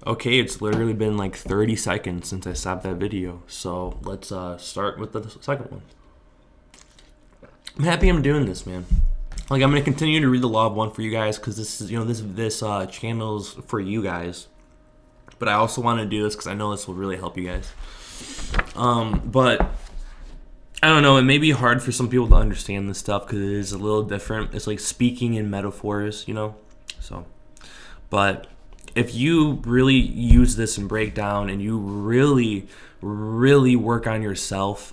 Okay, it's literally been like 30 seconds since I stopped that video, so let's start with the second one. I'm happy I'm doing this, man. Like, I'm gonna continue to read the Law of One for you guys because this is, this channel's for you guys. But I also want to do this because I know this will really help you guys. But I don't know. It may be hard for some people to understand this stuff because it is a little different. It's like speaking in metaphors, So, but if you really use this and break down, and you really, really work on yourself,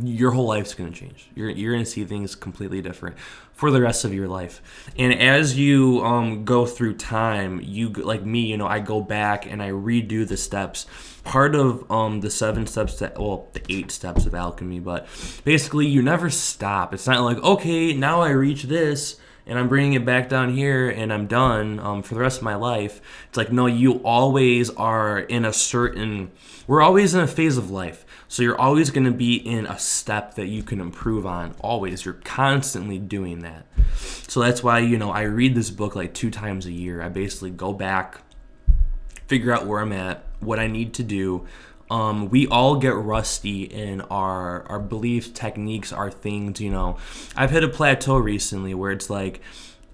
your whole life's going to change. You're going to see things completely different for the rest of your life. And as you go through time, you, like me, I go back and I redo the steps. Part of the 7 steps the 8 steps of alchemy, but basically you never stop. It's not like, okay, now I reach this and I'm bringing it back down here and I'm done for the rest of my life. It's like, no, you always are we're always in a phase of life. So you're always going to be in a step that you can improve on. Always. You're constantly doing that. So that's why, I read this book like 2 times a year. I basically go back, figure out where I'm at, what I need to do. We all get rusty in our beliefs, techniques, our things, I've hit a plateau recently where it's like,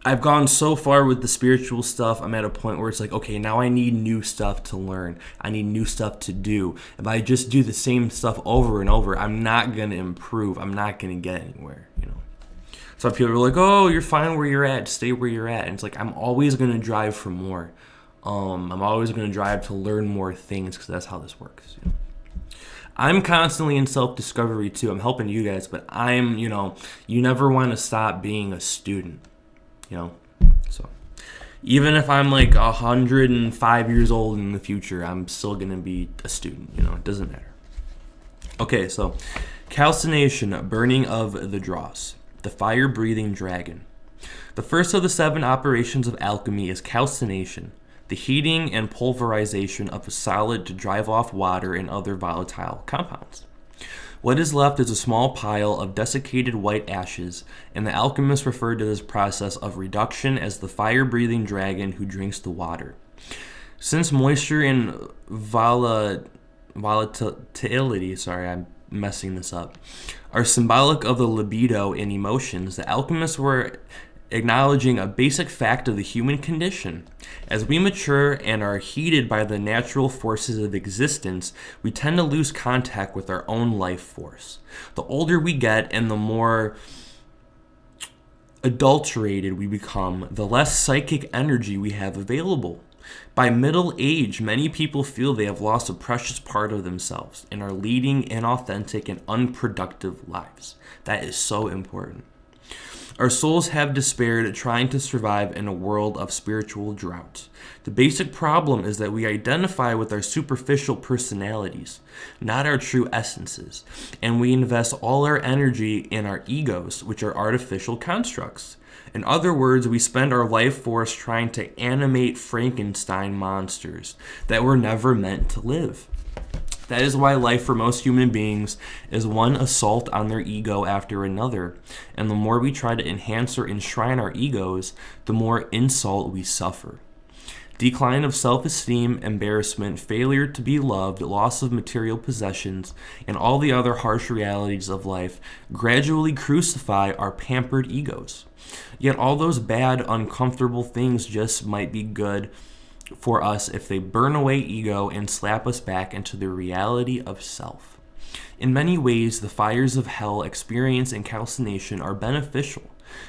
I've gone so far with the spiritual stuff, I'm at a point where it's like, okay, now I need new stuff to learn. I need new stuff to do. If I just do the same stuff over and over, I'm not going to improve. I'm not going to get anywhere, So people are like, oh, you're fine where you're at. Stay where you're at. And it's like, I'm always going to drive for more. I'm always going to drive to learn more things because that's how this works. I'm constantly in self-discovery too. I'm helping you guys, but I'm, you never want to stop being a student. So even if I'm like 105 years old in the future, I'm still gonna be a student. It doesn't matter. Okay, so calcination, burning of the dross, the fire-breathing dragon. The first of the 7 operations of alchemy is calcination, the heating and pulverization of a solid to drive off water and other volatile compounds. What is left is a small pile of desiccated white ashes, and the alchemists refer to this process of reduction as the fire-breathing dragon who drinks the water. Since moisture and volatility, I'm messing this up, are symbolic of the libido and emotions, the alchemists were acknowledging a basic fact of the human condition. As we mature and are heated by the natural forces of existence, we tend to lose contact with our own life force. The older we get and the more adulterated we become, the less psychic energy we have available. By middle age, many people feel they have lost a precious part of themselves and are leading inauthentic and unproductive lives. That is so important. Our souls have despaired at trying to survive in a world of spiritual drought. The basic problem is that we identify with our superficial personalities, not our true essences, and we invest all our energy in our egos, which are artificial constructs. In other words, we spend our life force trying to animate Frankenstein monsters that were never meant to live. That is why life for most human beings is one assault on their ego after another, and the more we try to enhance or enshrine our egos, the more insult we suffer. Decline of self-esteem, embarrassment, failure to be loved, loss of material possessions, and all the other harsh realities of life gradually crucify our pampered egos. Yet all those bad, uncomfortable things just might be good for us if they burn away ego and slap us back into the reality of self. In many ways, the fires of hell experienced in calcination are beneficial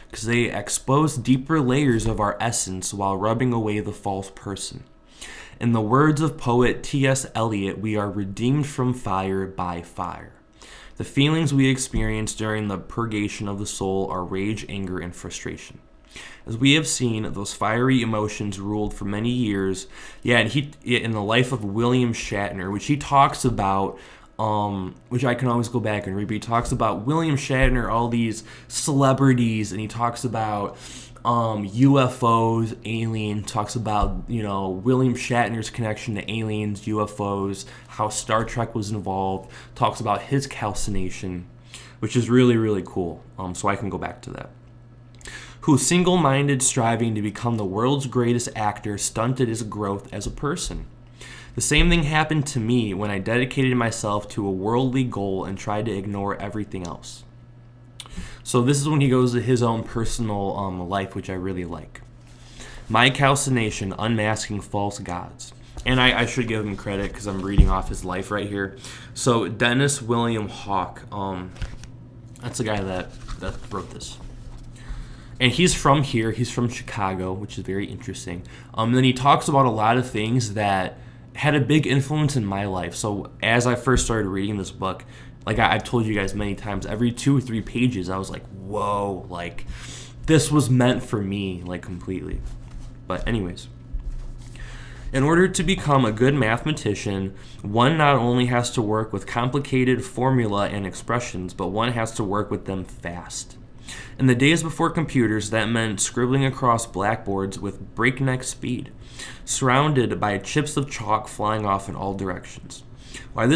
because they expose deeper layers of our essence while rubbing away the false person. In the words of poet T.S. Eliot, we are redeemed from fire by fire. The feelings we experience during the purgation of the soul are rage, anger, and frustration. As we have seen, those fiery emotions ruled for many years. And in the life of William Shatner, which he talks about, which I can always go back and read, but he talks about William Shatner, all these celebrities, and he talks about UFOs, aliens, talks about, William Shatner's connection to aliens, UFOs, how Star Trek was involved, talks about his calcination, which is really, really cool. So I can go back to that. whose single-minded striving to become the world's greatest actor stunted his growth as a person. The same thing happened to me when I dedicated myself to a worldly goal and tried to ignore everything else. So this is when he goes to his own personal life, which I really like. My Calcination, Unmasking False Gods. And I should give him credit because I'm reading off his life right here. So Dennis William Hauck, that's the guy that wrote this. And he's from here. He's from Chicago, which is very interesting. And then he talks about a lot of things that had a big influence in my life. So as I first started reading this book, like I've told you guys many times, every 2 or 3 pages, I was like, whoa, like this was meant for me, like completely. But anyways, in order to become a good mathematician, one not only has to work with complicated formula and expressions, but one has to work with them fast. In the days before computers, that meant scribbling across blackboards with breakneck speed, surrounded by chips of chalk flying off in all directions. Why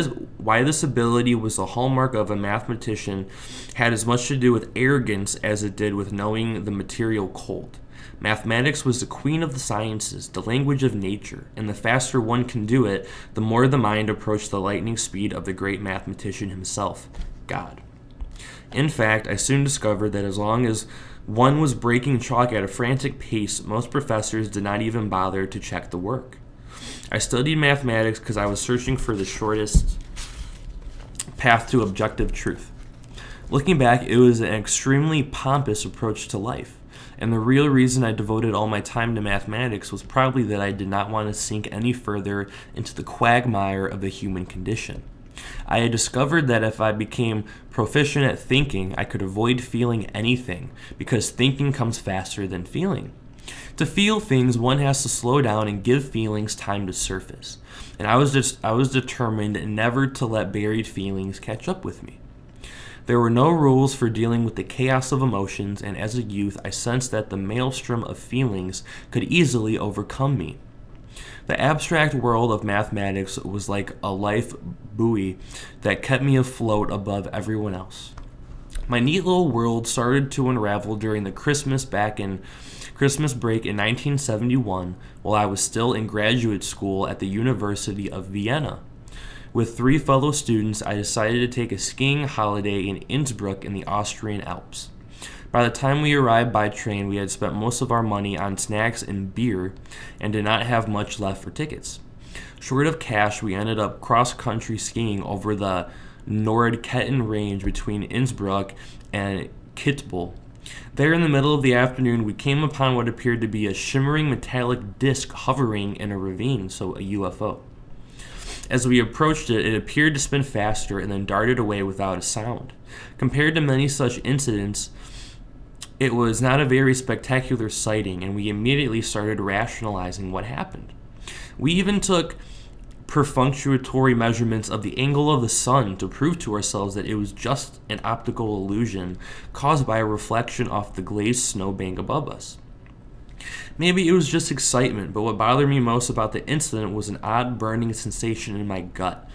this ability was the hallmark of a mathematician had as much to do with arrogance as it did with knowing the material cold. Mathematics was the queen of the sciences, the language of nature, and the faster one can do it, the more the mind approached the lightning speed of the great mathematician himself, God. In fact, I soon discovered that as long as one was breaking chalk at a frantic pace, most professors did not even bother to check the work. I studied mathematics because I was searching for the shortest path to objective truth. Looking back, it was an extremely pompous approach to life, and the real reason I devoted all my time to mathematics was probably that I did not want to sink any further into the quagmire of the human condition. I had discovered that if I became proficient at thinking, I could avoid feeling anything, because thinking comes faster than feeling. To feel things, one has to slow down and give feelings time to surface. And I was determined never to let buried feelings catch up with me. There were no rules for dealing with the chaos of emotions, and as a youth, I sensed that the maelstrom of feelings could easily overcome me. The abstract world of mathematics was like a life buoy that kept me afloat above everyone else. My neat little world started to unravel during the Christmas break in 1971 while I was still in graduate school at the University of Vienna. With 3 fellow students, I decided to take a skiing holiday in Innsbruck in the Austrian Alps. By the time we arrived by train, we had spent most of our money on snacks and beer and did not have much left for tickets. Short of cash, we ended up cross-country skiing over the Nordketten Range between Innsbruck and Kitzbühel. There in the middle of the afternoon, we came upon what appeared to be a shimmering metallic disc hovering in a ravine, so a UFO. As we approached it, it appeared to spin faster and then darted away without a sound. Compared to many such incidents, it was not a very spectacular sighting, and we immediately started rationalizing what happened. We even took perfunctory measurements of the angle of the sun to prove to ourselves that it was just an optical illusion caused by a reflection off the glazed snowbank above us. Maybe it was just excitement, but what bothered me most about the incident was an odd burning sensation in my gut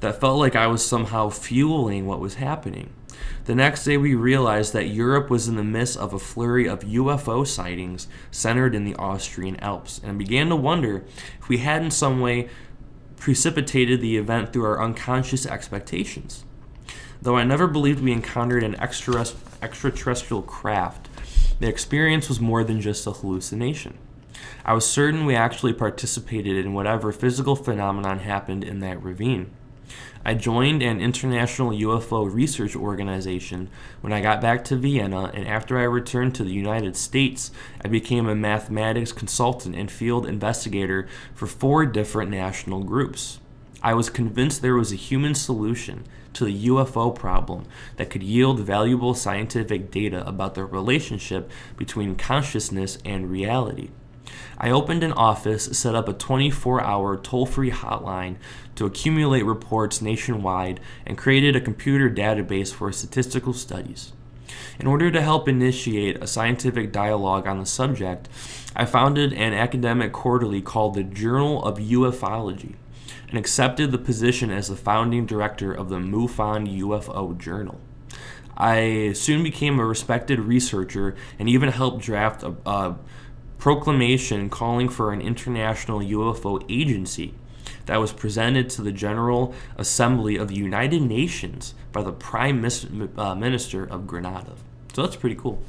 that felt like I was somehow fueling what was happening. The next day we realized that Europe was in the midst of a flurry of UFO sightings centered in the Austrian Alps, and began to wonder if we had in some way precipitated the event through our unconscious expectations. Though I never believed we encountered an extraterrestrial craft, the experience was more than just a hallucination. I was certain we actually participated in whatever physical phenomenon happened in that ravine. I joined an international UFO research organization when I got back to Vienna, and after I returned to the United States, I became a mathematics consultant and field investigator for 4 different national groups. I was convinced there was a human solution to the UFO problem that could yield valuable scientific data about the relationship between consciousness and reality. I opened an office, set up a 24-hour toll-free hotline to accumulate reports nationwide, and created a computer database for statistical studies. In order to help initiate a scientific dialogue on the subject, I founded an academic quarterly called the Journal of Ufology and accepted the position as the founding director of the MUFON UFO Journal. I soon became a respected researcher and even helped draft a proclamation calling for an international UFO agency that was presented to the General Assembly of the United Nations by the Prime Minister of Grenada. So that's pretty cool.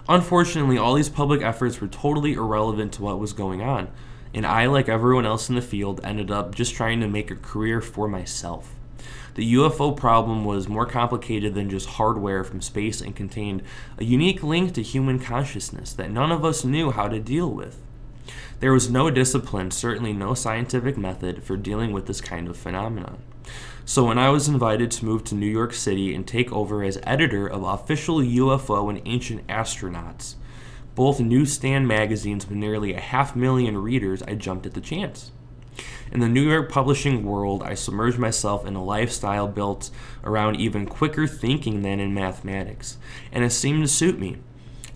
Unfortunately, all these public efforts were totally irrelevant to what was going on, and I, like everyone else in the field, ended up just trying to make a career for myself. The UFO problem was more complicated than just hardware from space and contained a unique link to human consciousness that none of us knew how to deal with. There was no discipline, certainly no scientific method for dealing with this kind of phenomenon. So when I was invited to move to New York City and take over as editor of Official UFO and Ancient Astronauts, both newsstand magazines with nearly 500,000 readers, I jumped at the chance. In the New York publishing world, I submerged myself in a lifestyle built around even quicker thinking than in mathematics, and it seemed to suit me.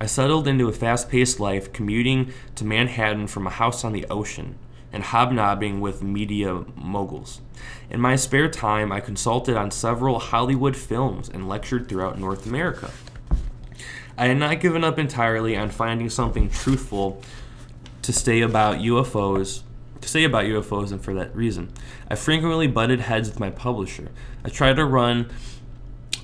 I settled into a fast-paced life, commuting to Manhattan from a house on the ocean, and hobnobbing with media moguls. In my spare time, I consulted on several Hollywood films and lectured throughout North America. I had not given up entirely on finding something truthful to say about UFOs, and for that reason, I frequently butted heads with my publisher. I tried to run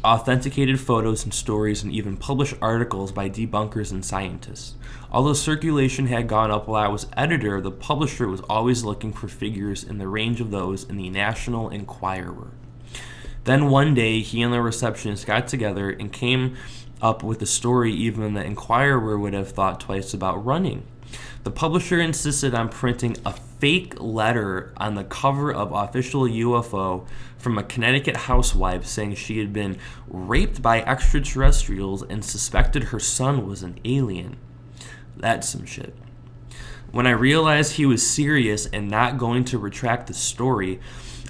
authenticated photos and stories and even publish articles by debunkers and scientists. Although circulation had gone up while I was editor, the publisher was always looking for figures in the range of those in the National Enquirer. Then one day, he and the receptionist got together and came up with a story even the Enquirer would have thought twice about running. The publisher insisted on printing a fake letter on the cover of Official UFO from a Connecticut housewife saying she had been raped by extraterrestrials and suspected her son was an alien. That's some shit. When I realized he was serious and not going to retract the story,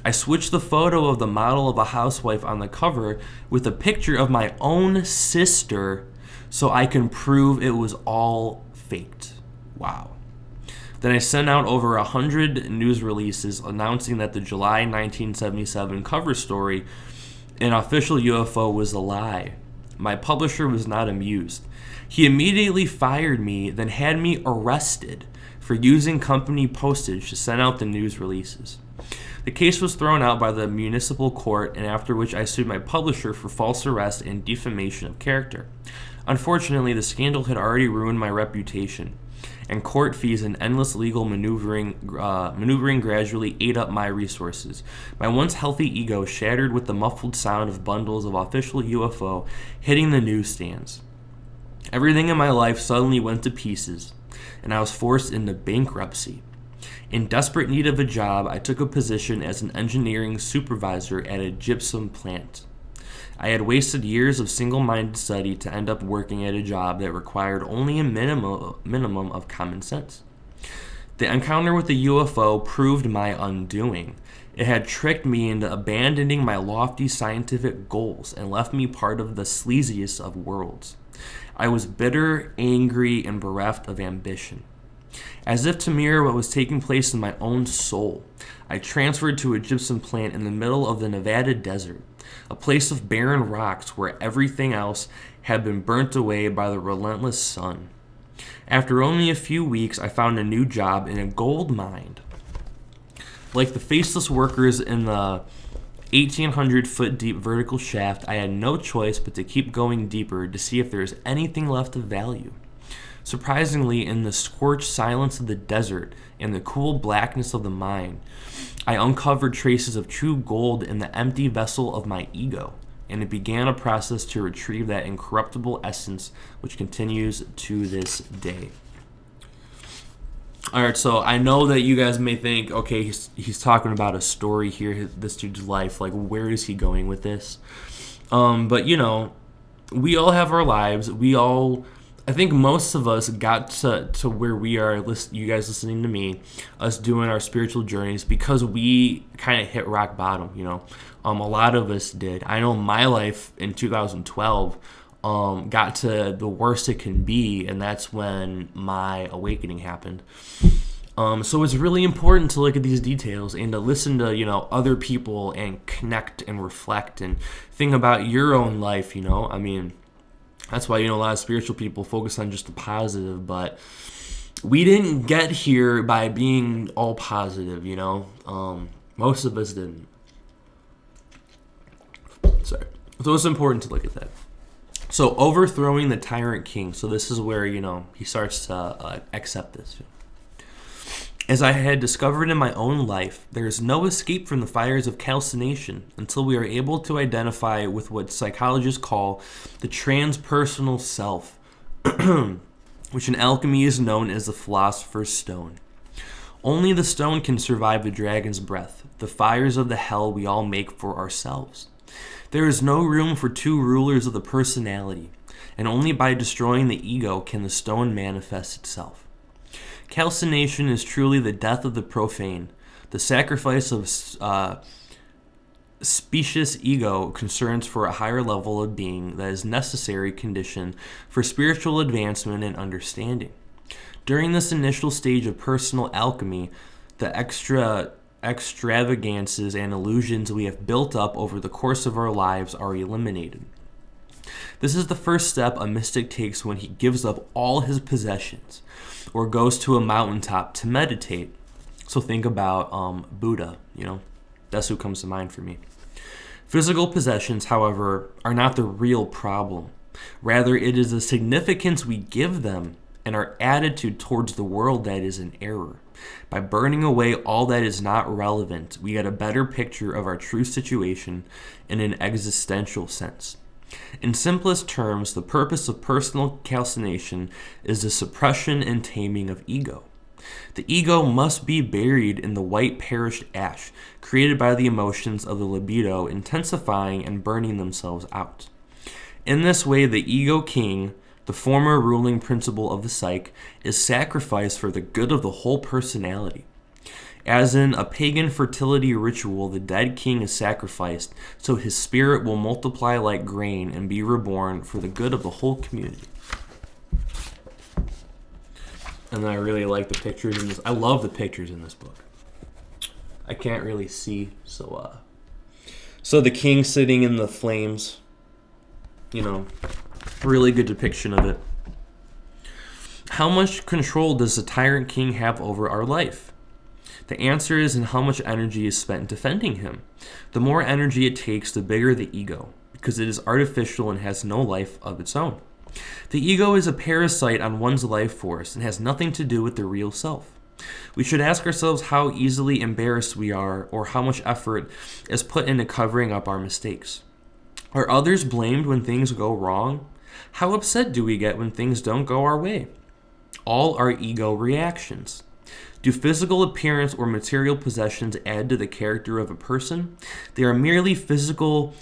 I switched the photo of the model of a housewife on the cover with a picture of my own sister so I can prove it was all faked. Wow. Then I sent out over 100 news releases announcing that the July 1977 cover story, an official UFO, was a lie. My publisher was not amused. He immediately fired me, then had me arrested for using company postage to send out the news releases. The case was thrown out by the municipal court, and after which I sued my publisher for false arrest and defamation of character. Unfortunately, the scandal had already ruined my reputation, and court fees and endless legal maneuvering gradually ate up my resources. My once healthy ego shattered with the muffled sound of bundles of official UFO hitting the newsstands. Everything in my life suddenly went to pieces, and I was forced into bankruptcy. In desperate need of a job, I took a position as an engineering supervisor at a gypsum plant. I had wasted years of single-minded study to end up working at a job that required only a minimum of common sense. The encounter with the UFO proved my undoing. It had tricked me into abandoning my lofty scientific goals and left me part of the sleaziest of worlds. I was bitter, angry, and bereft of ambition. As if to mirror what was taking place in my own soul, I transferred to a gypsum plant in the middle of the Nevada desert, a place of barren rocks where everything else had been burnt away by the relentless sun. After only a few weeks, I found a new job in a gold mine. Like the faceless workers in the 1,800-foot-deep vertical shaft, I had no choice but to keep going deeper to see if there was anything left of value. Surprisingly, in the scorched silence of the desert and the cool blackness of the mine, I uncovered traces of true gold in the empty vessel of my ego, and it began a process to retrieve that incorruptible essence which continues to this day. Alright, so I know that you guys may think, okay, he's talking about a story here, this dude's life, like where is he going with this? But you know, we all have our lives, I think most of us got to where we are, you guys listening to me, us doing our spiritual journeys, because we kind of hit rock bottom, you know. A lot of us did. I know my life in 2012 got to the worst it can be, and that's when my awakening happened. So it's really important to look at these details and to listen to, other people and connect and reflect and think about your own life, I mean, that's why, a lot of spiritual people focus on just the positive, but we didn't get here by being all positive, most of us didn't. Sorry. So it's important to look at that. So overthrowing the tyrant king. So this is where, he starts to accept this. As I had discovered in my own life, there is no escape from the fires of calcination until we are able to identify with what psychologists call the transpersonal self, which in alchemy is known as the philosopher's stone. Only the stone can survive the dragon's breath, the fires of the hell we all make for ourselves. There is no room for two rulers of the personality, and only by destroying the ego can the stone manifest itself. Calcination is truly the death of the profane, the sacrifice of specious ego concerns for a higher level of being that is necessary condition for spiritual advancement and understanding. During this initial stage of personal alchemy, the extravagances and illusions we have built up over the course of our lives are eliminated. This is the first step a mystic takes when he gives up all his possessions or goes to a mountaintop to meditate. So think about Buddha, that's who comes to mind for me. Physical possessions, however, are not the real problem. Rather, it is the significance we give them and our attitude towards the world that is in error. By burning away all that is not relevant, we get a better picture of our true situation in an existential sense. In simplest terms, the purpose of personal calcination is the suppression and taming of ego. The ego must be buried in the white perished ash created by the emotions of the libido intensifying and burning themselves out. In this way, the ego king, the former ruling principle of the psyche, is sacrificed for the good of the whole personality. As in a pagan fertility ritual, the dead king is sacrificed so his spirit will multiply like grain and be reborn for the good of the whole community. And I really like the pictures in this. I love the pictures in this book. I can't really see, so the king sitting in the flames, really good depiction of it. How much control does the tyrant king have over our life? The answer is in how much energy is spent defending him. The more energy it takes, the bigger the ego, because it is artificial and has no life of its own. The ego is a parasite on one's life force and has nothing to do with the real self. We should ask ourselves how easily embarrassed we are or how much effort is put into covering up our mistakes. Are others blamed when things go wrong? How upset do we get when things don't go our way? All are ego reactions. Do physical appearance or material possessions add to the character of a person? They are merely physical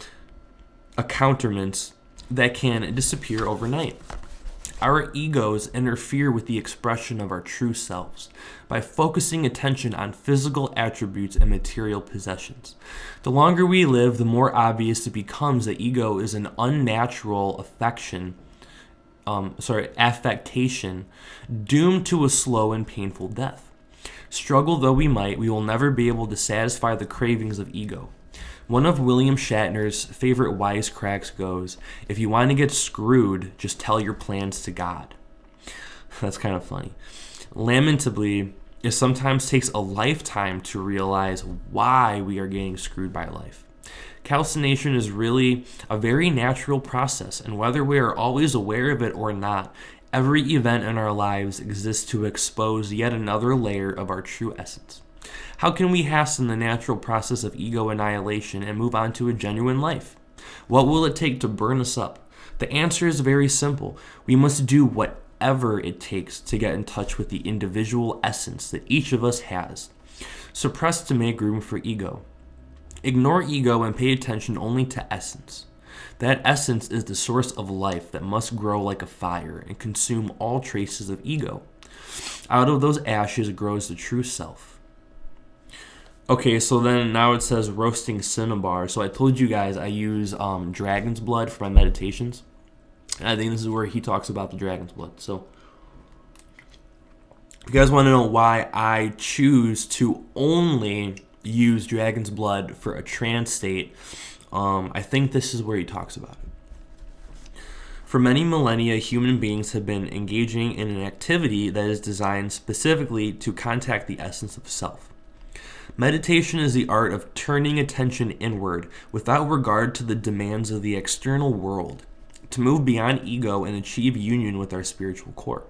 accoutrements that can disappear overnight. Our egos interfere with the expression of our true selves by focusing attention on physical attributes and material possessions. The longer we live, the more obvious it becomes that ego is an unnatural affectation doomed to a slow and painful death. Struggle though we might, we will never be able to satisfy the cravings of ego. One of William Shatner's favorite wisecracks goes, "If you want to get screwed, just tell your plans to God." That's kind of funny. Lamentably, it sometimes takes a lifetime to realize why we are getting screwed by life. Calcination is really a very natural process, and whether we are always aware of it or not, every event in our lives exists to expose yet another layer of our true essence. How can we hasten the natural process of ego annihilation and move on to a genuine life? What will it take to burn us up? The answer is very simple. We must do whatever it takes to get in touch with the individual essence that each of us has. Suppress to make room for ego. Ignore ego and pay attention only to essence. That essence is the source of life that must grow like a fire and consume all traces of ego. Out of those ashes grows the true self. Okay, so then now it says roasting Cinnabar. So I told you guys I use dragon's blood for my meditations. And I think this is where he talks about the dragon's blood. So If you guys want to know why I choose to only use dragon's blood for a trance state, I think this is where he talks about it. For many millennia, human beings have been engaging in an activity that is designed specifically to contact the essence of self. Meditation is the art of turning attention inward without regard to the demands of the external world, to move beyond ego and achieve union with our spiritual core.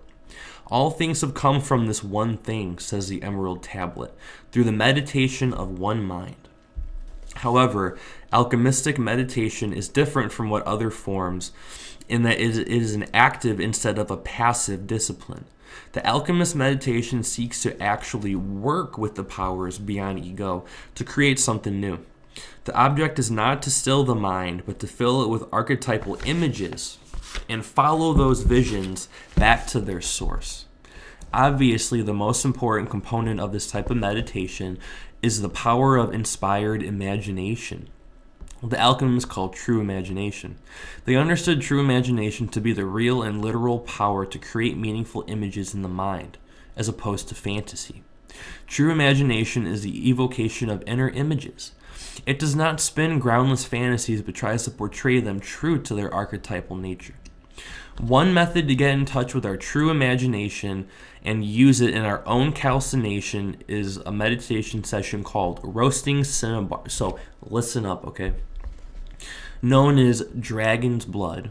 All things have come from this one thing, says the Emerald Tablet, through the meditation of one mind. However, alchemistic meditation is different from what other forms in that it is an active instead of a passive discipline. The alchemist meditation seeks to actually work with the powers beyond ego to create something new. The object is not to still the mind, but to fill it with archetypal images and follow those visions back to their source. Obviously, the most important component of this type of meditation is the power of inspired imagination. The alchemists called true imagination. They understood true imagination to be the real and literal power to create meaningful images in the mind, as opposed to fantasy. True imagination is the evocation of inner images. It does not spin groundless fantasies, but tries to portray them true to their archetypal nature. One method to get in touch with our true imagination and use it in our own calcination is a meditation session called Roasting Cinnabar. So listen up, okay? Known as dragon's blood,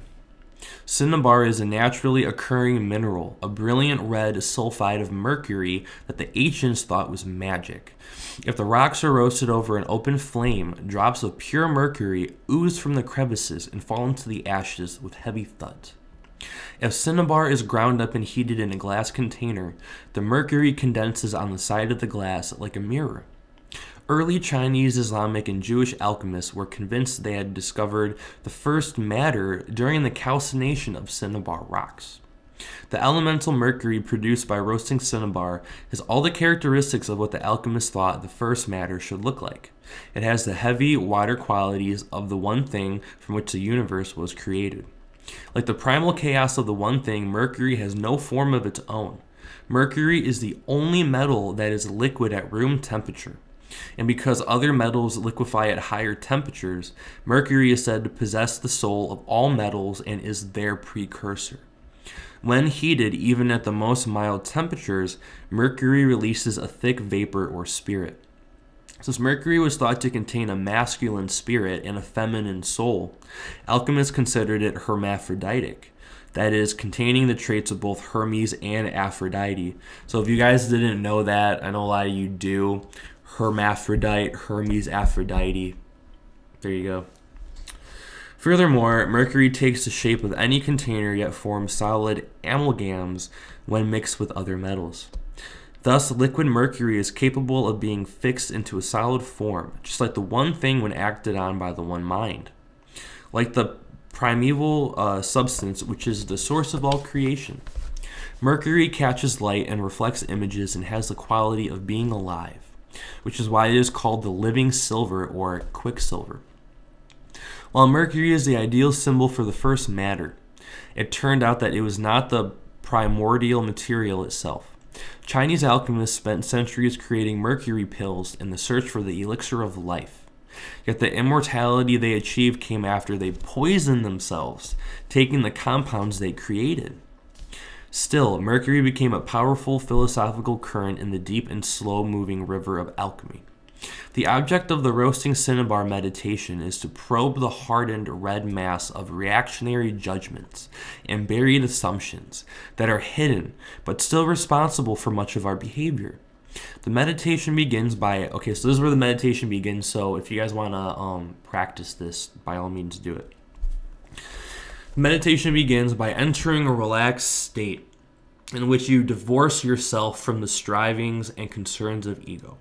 Cinnabar is a naturally occurring mineral, a brilliant red sulfide of mercury that the ancients thought was magic. If the rocks are roasted over an open flame, drops of pure mercury ooze from the crevices and fall into the ashes with heavy thuds. If cinnabar is ground up and heated in a glass container, the mercury condenses on the side of the glass like a mirror. Early Chinese, Islamic, and Jewish alchemists were convinced they had discovered the first matter during the calcination of cinnabar rocks. The elemental mercury produced by roasting cinnabar has all the characteristics of what the alchemists thought the first matter should look like. It has the heavy water qualities of the one thing from which the universe was created. Like the primal chaos of the one thing, mercury has no form of its own. Mercury is the only metal that is liquid at room temperature. And because other metals liquefy at higher temperatures, mercury is said to possess the soul of all metals and is their precursor. When heated, even at the most mild temperatures, mercury releases a thick vapor or spirit. Since mercury was thought to contain a masculine spirit and a feminine soul, alchemists considered it hermaphroditic, that is, containing the traits of both Hermes and Aphrodite. So if you guys didn't know that, I know a lot of you do. Hermaphrodite, Hermes, Aphrodite. There you go. Furthermore, mercury takes the shape of any container yet forms solid amalgams when mixed with other metals. Thus, liquid mercury is capable of being fixed into a solid form, just like the one thing when acted on by the one mind. Like the primeval substance, which is the source of all creation. Mercury catches light and reflects images and has the quality of being alive, which is why it is called the living silver or quicksilver. While mercury is the ideal symbol for the first matter, it turned out that it was not the primordial material itself. Chinese alchemists spent centuries creating mercury pills in the search for the elixir of life. Yet the immortality they achieved came after they poisoned themselves, taking the compounds they created. Still, mercury became a powerful philosophical current in the deep and slow-moving river of alchemy. The object of the roasting cinnabar meditation is to probe the hardened red mass of reactionary judgments and buried assumptions that are hidden but still responsible for much of our behavior. The meditation begins by, so this is where the meditation begins, so if you guys want to practice this, by all means do it. Meditation begins by entering a relaxed state in which you divorce yourself from the strivings and concerns of ego.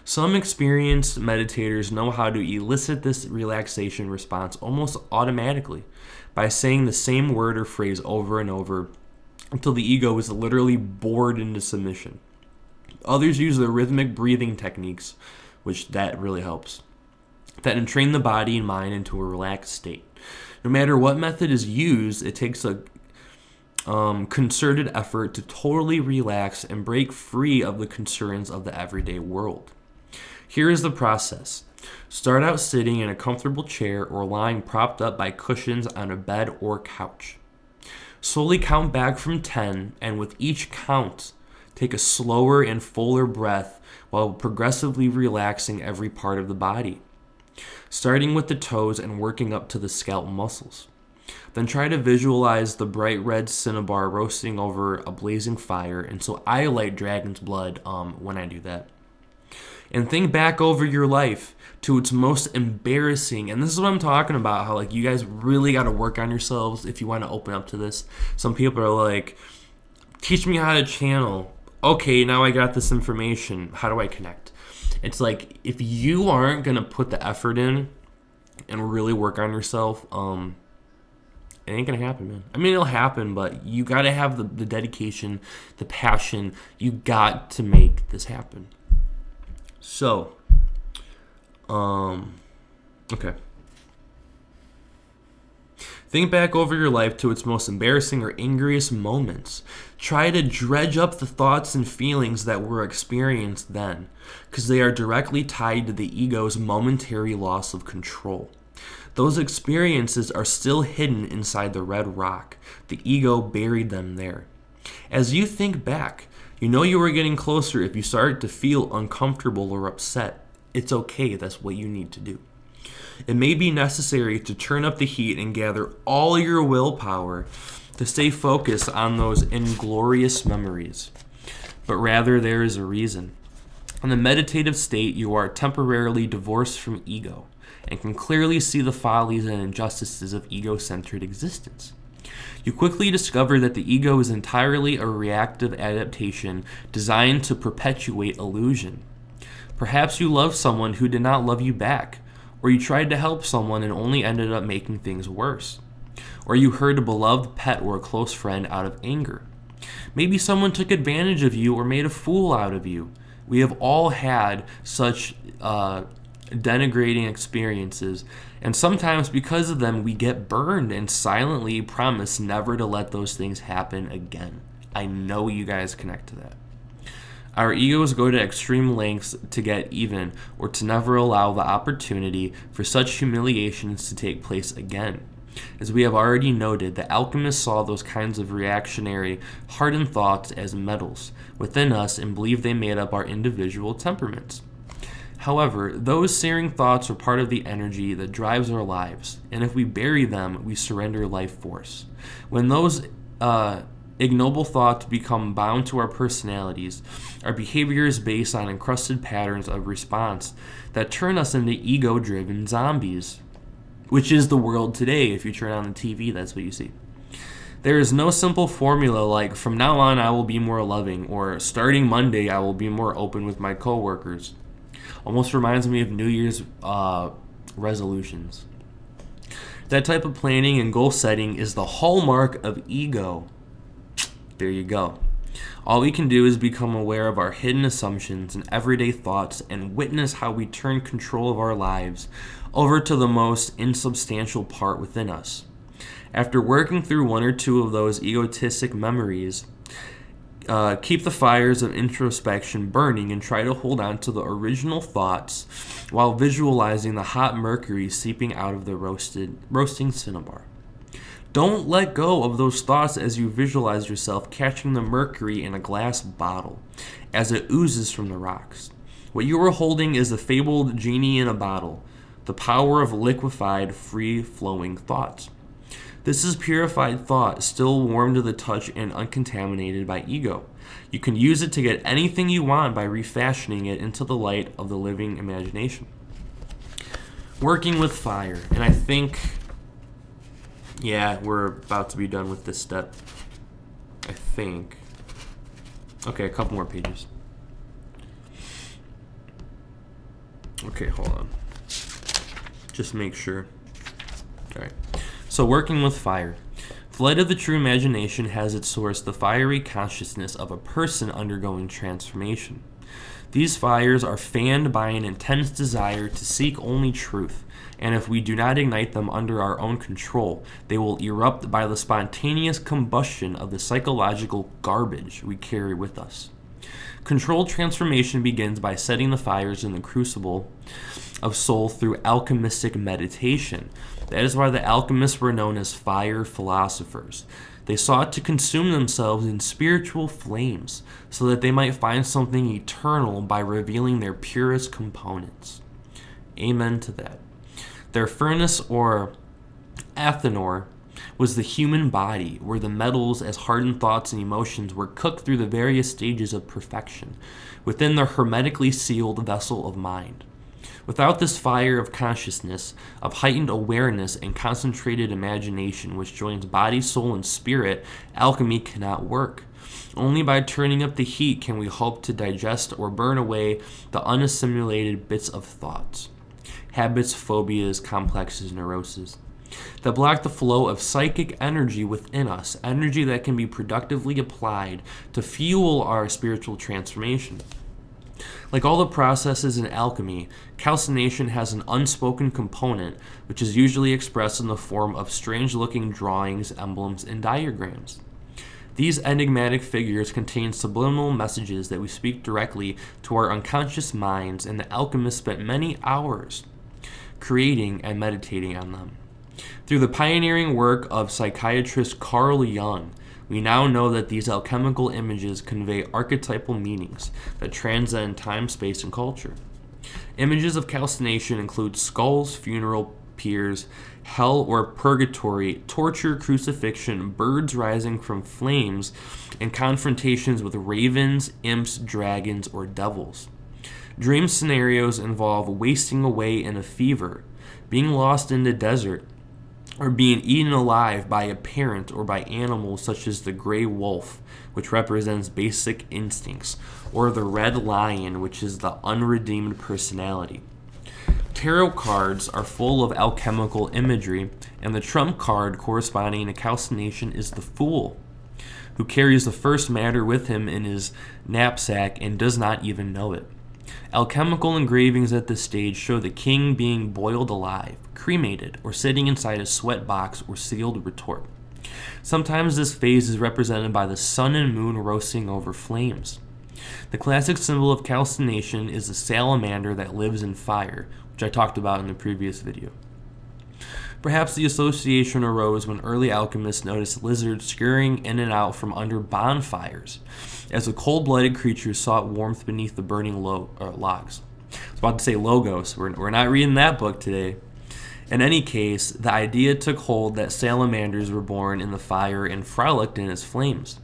Some experienced meditators know how to elicit this relaxation response almost automatically by saying the same word or phrase over and over until the ego is literally bored into submission. Others use the rhythmic breathing techniques, which that really helps, that entrain the body and mind into a relaxed state. No matter what method is used, it takes a concerted effort to totally relax and break free of the concerns of the everyday world. Here is the process. Start out sitting in a comfortable chair or lying propped up by cushions on a bed or couch. Slowly count back from 10, and with each count, take a slower and fuller breath while progressively relaxing every part of the body, starting with the toes and working up to the scalp muscles. Then try to visualize the bright red cinnabar roasting over a blazing fire, and so I light dragon's blood when I do that. And think back over your life to its most embarrassing, and this is what I'm talking about, how like you guys really got to work on yourselves if you want to open up to this. Some people are like, teach me how to channel. Okay, now I got this information. How do I connect? It's like, if you aren't going to put the effort in and really work on yourself, it ain't going to happen, man. I mean, it'll happen, but you got to have the dedication, the passion. You got to make this happen. So, okay. Think back over your life to its most embarrassing or angriest moments. Try to dredge up the thoughts and feelings that were experienced then, because they are directly tied to the ego's momentary loss of control. Those experiences are still hidden inside the red rock. The ego buried them there. As you think back, you know you were getting closer if you started to feel uncomfortable or upset. It's okay, that's what you need to do. It may be necessary to turn up the heat and gather all your willpower to stay focused on those inglorious memories. But rather, there is a reason. In the meditative state, you are temporarily divorced from ego and can clearly see the follies and injustices of ego-centered existence. You quickly discover that the ego is entirely a reactive adaptation designed to perpetuate illusion. Perhaps you loved someone who did not love you back, or you tried to help someone and only ended up making things worse. Or you hurt a beloved pet or a close friend out of anger. Maybe someone took advantage of you or made a fool out of you. We have all had such denigrating experiences, and sometimes because of them we get burned and silently promise never to let those things happen again. I know you guys connect to that. Our egos go to extreme lengths to get even, or to never allow the opportunity for such humiliations to take place again. As we have already noted, the alchemists saw those kinds of reactionary, hardened thoughts as metals within us and believed they made up our individual temperaments. However, those searing thoughts are part of the energy that drives our lives, and if we bury them, we surrender life force. When those ignoble thoughts become bound to our personalities, our behavior is based on encrusted patterns of response that turn us into ego-driven zombies, which is the world today. If you turn on the TV, that's what you see. There is no simple formula like, from now on I will be more loving, or starting Monday I will be more open with my coworkers. Almost reminds me of New Year's resolutions. That type of planning and goal setting is the hallmark of ego. There you go. All we can do is become aware of our hidden assumptions and everyday thoughts and witness how we turn control of our lives over to the most insubstantial part within us. After working through one or two of those egotistic memories, keep the fires of introspection burning and try to hold on to the original thoughts while visualizing the hot mercury seeping out of the roasting cinnabar. Don't let go of those thoughts as you visualize yourself catching the mercury in a glass bottle as it oozes from the rocks. What you are holding is the fabled genie in a bottle, the power of liquefied, free-flowing thoughts. This is purified thought, still warm to the touch and uncontaminated by ego. You can use it to get anything you want by refashioning it into the light of the living imagination. Working with fire, and I think... yeah, we're about to be done with this step. I think. Okay, a couple more pages. Okay, hold on. Just make sure. Alright. So working with fire. The light of the true imagination has its source the fiery consciousness of a person undergoing transformation. These fires are fanned by an intense desire to seek only truth, and if we do not ignite them under our own control, they will erupt by the spontaneous combustion of the psychological garbage we carry with us. Controlled transformation begins by setting the fires in the crucible of soul through alchemistic meditation. That is why the alchemists were known as fire philosophers. They sought to consume themselves in spiritual flames so that they might find something eternal by revealing their purest components. Amen to that. Their furnace, or athanor, was the human body, where the metals as hardened thoughts and emotions were cooked through the various stages of perfection within the hermetically sealed vessel of mind. Without this fire of consciousness, of heightened awareness and concentrated imagination which joins body, soul, and spirit, alchemy cannot work. Only by turning up the heat can we hope to digest or burn away the unassimilated bits of thoughts, habits, phobias, complexes, neuroses, that block the flow of psychic energy within us, energy that can be productively applied to fuel our spiritual transformation. Like all the processes in alchemy, calcination has an unspoken component, which is usually expressed in the form of strange-looking drawings, emblems, and diagrams. These enigmatic figures contain subliminal messages that we speak directly to our unconscious minds, and the alchemists spent many hours creating and meditating on them. Through the pioneering work of psychiatrist Carl Jung, we now know that these alchemical images convey archetypal meanings that transcend time, space, and culture. Images of calcination include skulls, funeral pyres, hell or purgatory, torture, crucifixion, birds rising from flames, and confrontations with ravens, imps, dragons, or devils. Dream scenarios involve wasting away in a fever, being lost in the desert, or being eaten alive by a parent or by animals such as the gray wolf, which represents basic instincts, or the red lion, which is the unredeemed personality. Tarot cards are full of alchemical imagery, and the trump card corresponding to calcination is the Fool, who carries the first matter with him in his knapsack and does not even know it. Alchemical engravings at this stage show the king being boiled alive, cremated, or sitting inside a sweat box or sealed retort. Sometimes this phase is represented by the sun and moon roasting over flames. The classic symbol of calcination is the salamander that lives in fire, which I talked about in the previous video. Perhaps the association arose when early alchemists noticed lizards scurrying in and out from under bonfires, as the cold-blooded creatures sought warmth beneath the burning logs. I was about to say logos. We're not reading that book today. In any case, the idea took hold that salamanders were born in the fire and frolicked in its flames.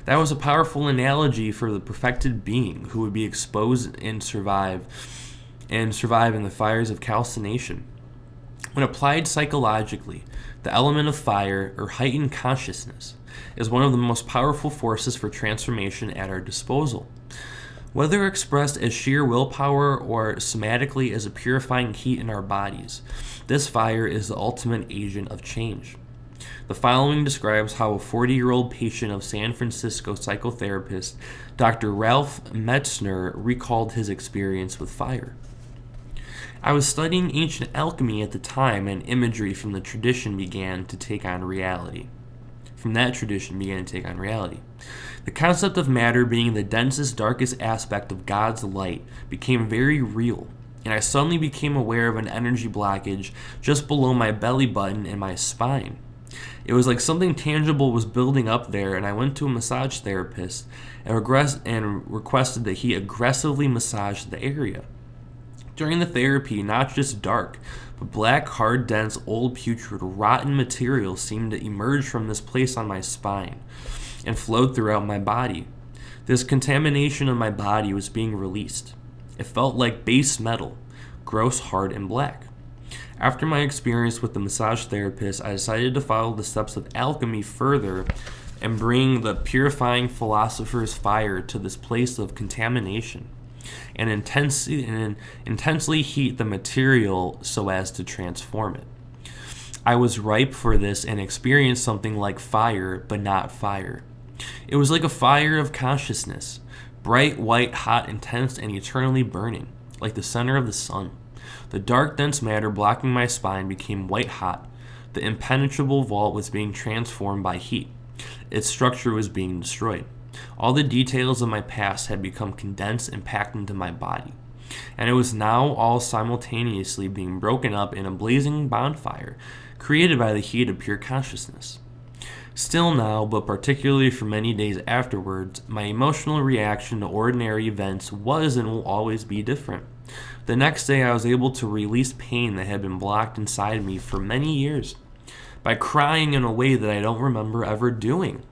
That was a powerful analogy for the perfected being who would be exposed and survive in the fires of calcination. When applied psychologically, the element of fire, or heightened consciousness, is one of the most powerful forces for transformation at our disposal. Whether expressed as sheer willpower or somatically as a purifying heat in our bodies, this fire is the ultimate agent of change. The following describes how a 40-year-old patient of San Francisco psychotherapist Dr. Ralph Metzner recalled his experience with fire. I was studying ancient alchemy at the time, and imagery from the tradition began to take on reality. The concept of matter being the densest, darkest aspect of God's light became very real, and I suddenly became aware of an energy blockage just below my belly button and my spine. It was like something tangible was building up there, and I went to a massage therapist and requested that he aggressively massage the area. During the therapy, not just dark, but black, hard, dense, old, putrid, rotten material seemed to emerge from this place on my spine and flowed throughout my body. This contamination of my body was being released. It felt like base metal, gross, hard, and black. After my experience with the massage therapist, I decided to follow the steps of alchemy further and bring the purifying philosopher's fire to this place of contamination, and intensely heat the material so as to transform it. I was ripe for this and experienced something like fire, but not fire. It was like a fire of consciousness, bright, white, hot, intense, and eternally burning, like the center of the sun. The dark, dense matter blocking my spine became white hot. The impenetrable vault was being transformed by heat. Its structure was being destroyed. All the details of my past had become condensed and packed into my body, and it was now all simultaneously being broken up in a blazing bonfire created by the heat of pure consciousness. Still now, but particularly for many days afterwards, my emotional reaction to ordinary events was and will always be different. The next day, I was able to release pain that had been blocked inside me for many years by crying in a way that I don't remember ever doing.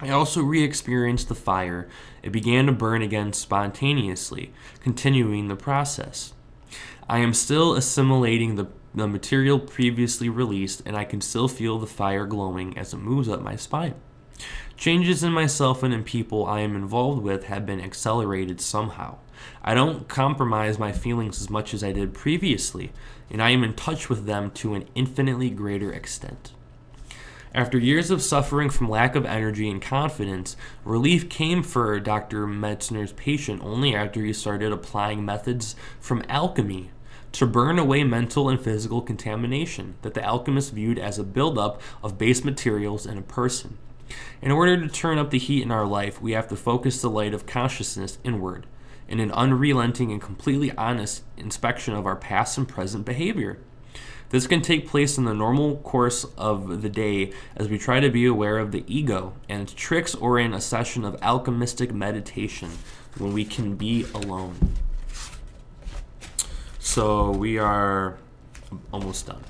I also re-experienced the fire. It began to burn again spontaneously, continuing the process. I am still assimilating the material previously released, and I can still feel the fire glowing as it moves up my spine. Changes in myself and in people I am involved with have been accelerated somehow. I don't compromise my feelings as much as I did previously, and I am in touch with them to an infinitely greater extent. After years of suffering from lack of energy and confidence, relief came for Dr. Metzner's patient only after he started applying methods from alchemy to burn away mental and physical contamination that the alchemist viewed as a buildup of base materials in a person. In order to turn up the heat in our life, we have to focus the light of consciousness inward in an unrelenting and completely honest inspection of our past and present behavior. This can take place in the normal course of the day as we try to be aware of the ego and its tricks, or in a session of alchemistic meditation when we can be alone. So we are almost done.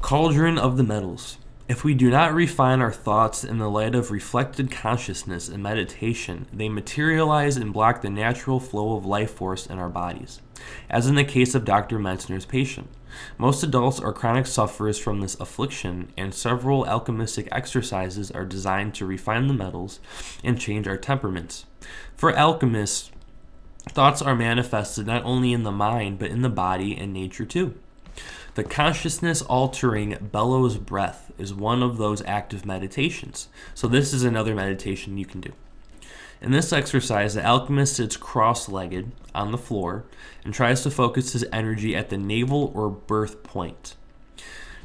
Cauldron of the metals. If we do not refine our thoughts in the light of reflected consciousness and meditation, they materialize and block the natural flow of life force in our bodies, as in the case of Dr. Metzner's patient. Most adults are chronic sufferers from this affliction, and several alchemistic exercises are designed to refine the metals and change our temperaments. For alchemists, thoughts are manifested not only in the mind, but in the body and nature too. The consciousness-altering bellows breath is one of those active meditations. So this is another meditation you can do. In this exercise, the alchemist sits cross-legged on the floor and tries to focus his energy at the navel or birth point.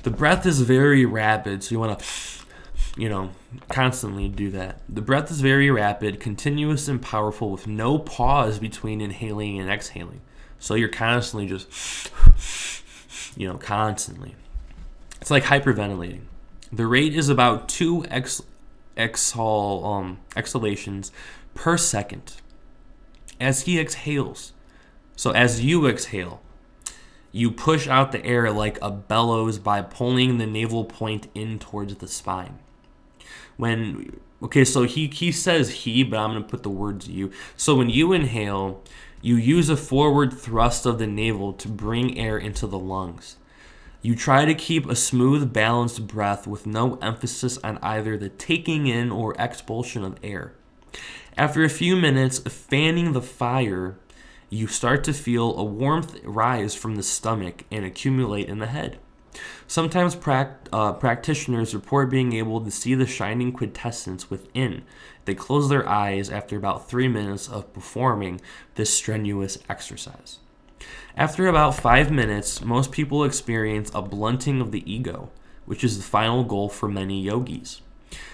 The breath is very rapid, so you want to, constantly do that. The breath is very rapid, continuous, and powerful with no pause between inhaling and exhaling. So you're constantly just... constantly. It's like hyperventilating. The rate is about 2 exhalations per second. As he exhales, so as you exhale, you push out the air like a bellows by pulling the navel point in towards the spine. So he says he, but I'm going to put the words you. So when you inhale, you use a forward thrust of the navel to bring air into the lungs. You try to keep a smooth, balanced breath with no emphasis on either the taking in or expulsion of air. After a few minutes of fanning the fire, you start to feel a warmth rise from the stomach and accumulate in the head. Sometimes practitioners report being able to see the shining quintessence within. They close their eyes after about 3 minutes of performing this strenuous exercise. After about 5 minutes, most people experience a blunting of the ego, which is the final goal for many yogis.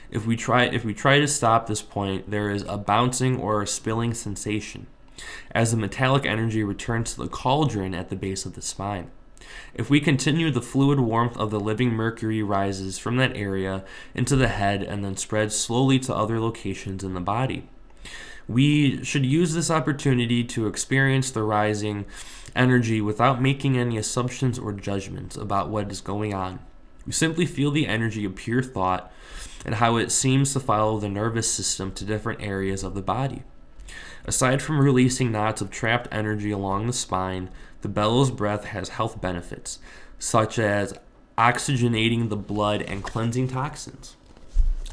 If we try to stop this point, there is a bouncing or a spilling sensation, as the metallic energy returns to the cauldron at the base of the spine. If we continue, the fluid warmth of the living mercury rises from that area into the head and then spreads slowly to other locations in the body. We should use this opportunity to experience the rising energy without making any assumptions or judgments about what is going on. We simply feel the energy of pure thought and how it seems to follow the nervous system to different areas of the body. Aside from releasing knots of trapped energy along the spine, the bellows breath has health benefits, such as oxygenating the blood and cleansing toxins.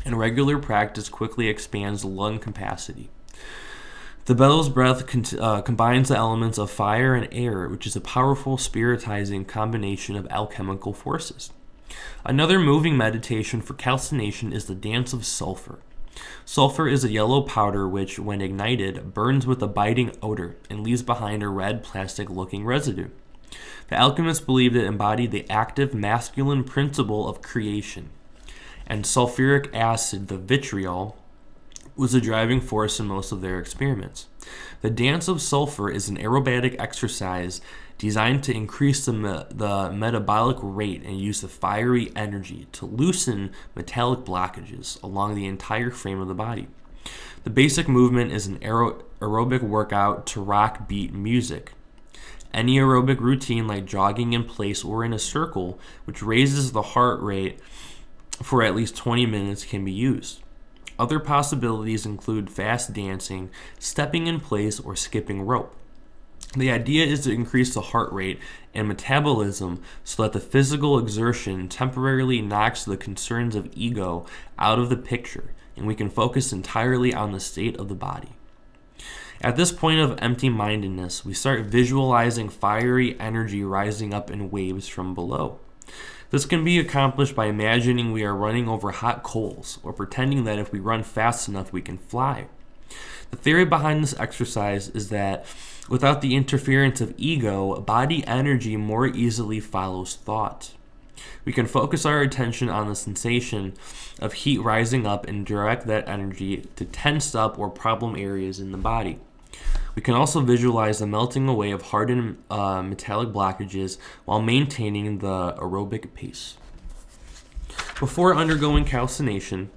And regular practice quickly expands lung capacity. The bellows breath combines the elements of fire and air, which is a powerful spiritizing combination of alchemical forces. Another moving meditation for calcination is the dance of sulfur. Sulfur is a yellow powder which, when ignited, burns with a biting odor and leaves behind a red plastic-looking residue. The alchemists believed it embodied the active masculine principle of creation, and sulfuric acid, the vitriol, was the driving force in most of their experiments. The dance of sulfur is an aerobatic exercise designed to increase the metabolic rate and use the fiery energy to loosen metallic blockages along the entire frame of the body. The basic movement is an aerobic workout to rock beat music. Any aerobic routine like jogging in place or in a circle, which raises the heart rate for at least 20 minutes, can be used. Other possibilities include fast dancing, stepping in place, or skipping rope. The idea is to increase the heart rate and metabolism so that the physical exertion temporarily knocks the concerns of ego out of the picture, and we can focus entirely on the state of the body. At this point of empty-mindedness, we start visualizing fiery energy rising up in waves from below. This can be accomplished by imagining we are running over hot coals, or pretending that if we run fast enough we can fly. The theory behind this exercise is that without the interference of ego, body energy more easily follows thought. We can focus our attention on the sensation of heat rising up and direct that energy to tensed up or problem areas in the body. We can also visualize the melting away of hardened metallic blockages while maintaining the aerobic pace. Before undergoing calcination,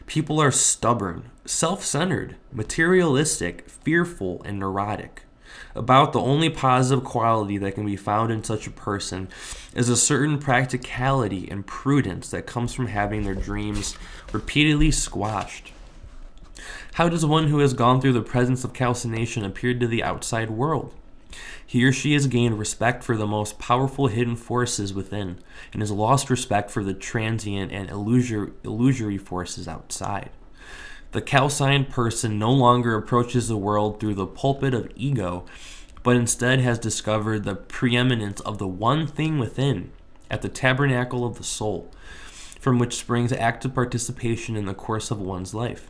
people are stubborn, self-centered, materialistic, fearful, and neurotic. About the only positive quality that can be found in such a person is a certain practicality and prudence that comes from having their dreams repeatedly squashed. How does one who has gone through the presence of calcination appear to the outside world? He or she has gained respect for the most powerful hidden forces within, and has lost respect for the transient and illusory forces outside. The calcined person no longer approaches the world through the pulpit of ego, but instead has discovered the preeminence of the one thing within, at the tabernacle of the soul, from which springs active participation in the course of one's life.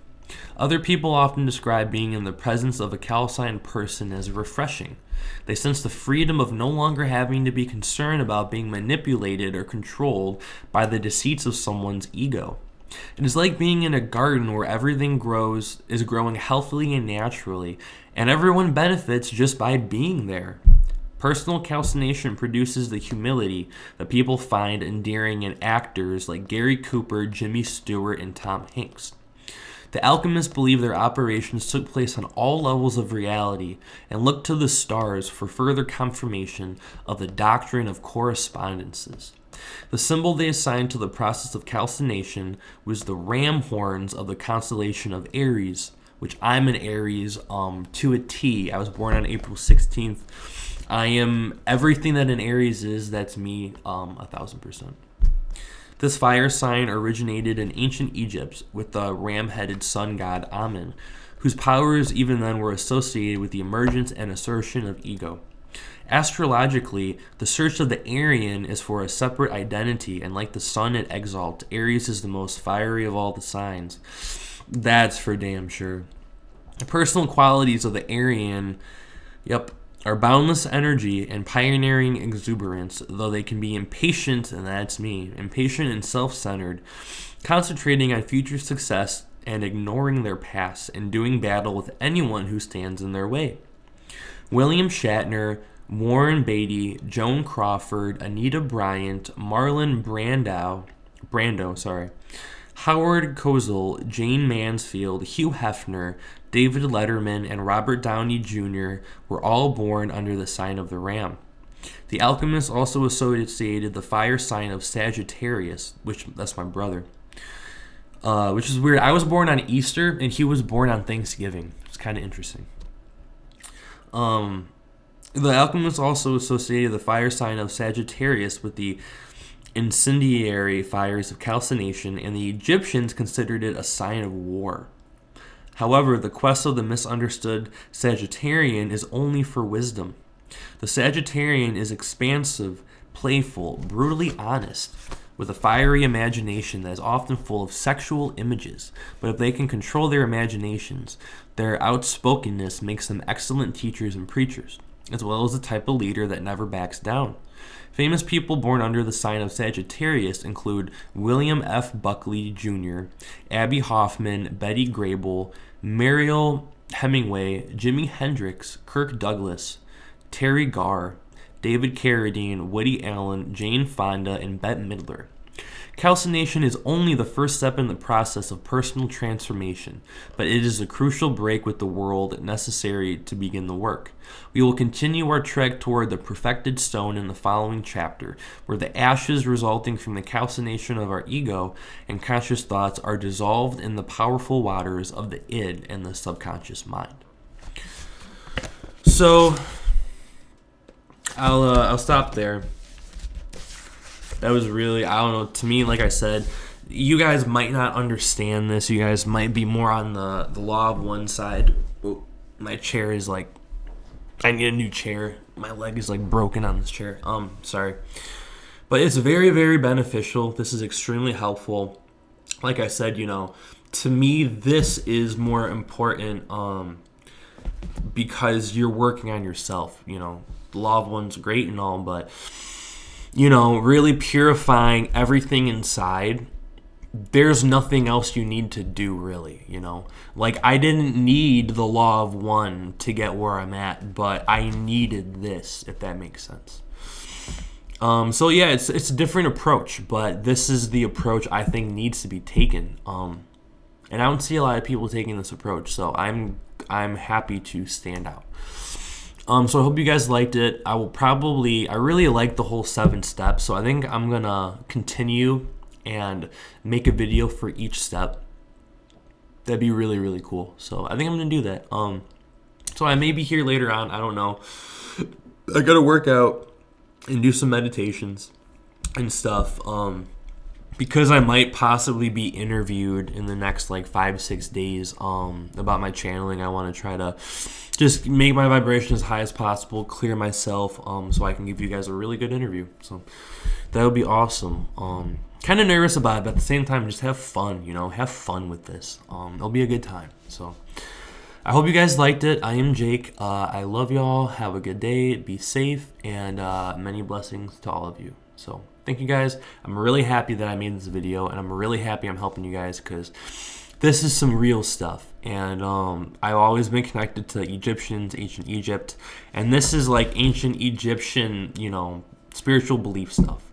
Other people often describe being in the presence of a calcined person as refreshing. They sense the freedom of no longer having to be concerned about being manipulated or controlled by the deceits of someone's ego. It is like being in a garden where everything is growing healthily and naturally, and everyone benefits just by being there. Personal calcination produces the humility that people find endearing in actors like Gary Cooper, Jimmy Stewart, and Tom Hanks. The alchemists believe their operations took place on all levels of reality and looked to the stars for further confirmation of the doctrine of correspondences. The symbol they assigned to the process of calcination was the ram horns of the constellation of Aries, which I'm an Aries to a T. I was born on April 16th. I am everything that an Aries is. That's me 1,000%. This fire sign originated in ancient Egypt with the ram-headed sun god Amun, whose powers even then were associated with the emergence and assertion of ego. Astrologically, the search of the Aryan is for a separate identity, and like the sun at Exalt, Aries is the most fiery of all the signs. That's for damn sure. The personal qualities of the Aryan, are boundless energy and pioneering exuberance, though they can be impatient, and that's me, impatient and self-centered, concentrating on future success and ignoring their past, and doing battle with anyone who stands in their way. William Shatner, Warren Beatty, Joan Crawford, Anita Bryant, Marlon Brando, Howard Cosell, Jane Mansfield, Hugh Hefner, David Letterman, and Robert Downey Jr. were all born under the sign of the ram. The alchemists also associated the fire sign of Sagittarius, that's my brother, which is weird. I was born on Easter, and he was born on Thanksgiving. It's kind of interesting. The alchemists also associated the fire sign of Sagittarius with the incendiary fires of calcination, and the Egyptians considered it a sign of war. However, the quest of the misunderstood Sagittarian is only for wisdom. The Sagittarian is expansive, playful, brutally honest, with a fiery imagination that is often full of sexual images. But if they can control their imaginations, their outspokenness makes them excellent teachers and preachers, as well as the type of leader that never backs down. Famous people born under the sign of Sagittarius include William F. Buckley Jr., Abby Hoffman, Betty Grable, Mariel Hemingway, Jimi Hendrix, Kirk Douglas, Terry Garr, David Carradine, Woody Allen, Jane Fonda, and Bette Midler. Calcination is only the first step in the process of personal transformation, but it is a crucial break with the world necessary to begin the work. We will continue our trek toward the perfected stone in the following chapter, where the ashes resulting from the calcination of our ego and conscious thoughts are dissolved in the powerful waters of the id and the subconscious mind. So, I'll stop there. That was really, I don't know, to me, like I said, you guys might not understand this. You guys might be more on the law of one side. Oh, my chair is like, I need a new chair. My leg is like broken on this chair. Sorry. But it's very, very beneficial. This is extremely helpful. Like I said, to me, this is more important because you're working on yourself. The law of one's great and all, but really purifying everything inside, there's nothing else you need to do, really, Like, I didn't need the law of one to get where I'm at, but I needed this, if that makes sense. So yeah, it's a different approach, but this is the approach I think needs to be taken. And I don't see a lot of people taking this approach, so I'm happy to stand out. So I hope you guys liked it. I really like the whole 7 steps, so I think I'm going to continue and make a video for each step. That'd be really, really cool. So I think I'm going to do that. So I may be here later on. I don't know. I got to work out and do some meditations and stuff. Because I might possibly be interviewed in the next 5-6 days about my channeling. I want to try to just make my vibration as high as possible, clear myself, so I can give you guys a really good interview. So that would be awesome. Kind of nervous about it, but at the same time, just have fun, have fun with this. It'll be a good time. So I hope you guys liked it. I am Jake. I love y'all. Have a good day. Be safe, and many blessings to all of you. So thank you guys. I'm really happy that I made this video, and I'm really happy I'm helping you guys because this is some real stuff. And I've always been connected to Egyptians, ancient Egypt, and this is like ancient Egyptian, spiritual belief stuff.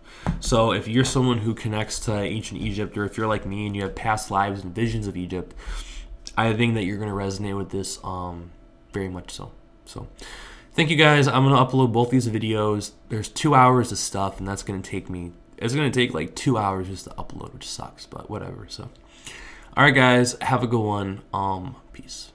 So if you're someone who connects to ancient Egypt, or if you're like me and you have past lives and visions of Egypt, I think that you're going to resonate with this very much so. So thank you guys. I'm going to upload both these videos. There's 2 hours of stuff, and that's going to take me, it's going to take 2 hours just to upload, which sucks, but whatever. So all right, guys, have a good one. Peace.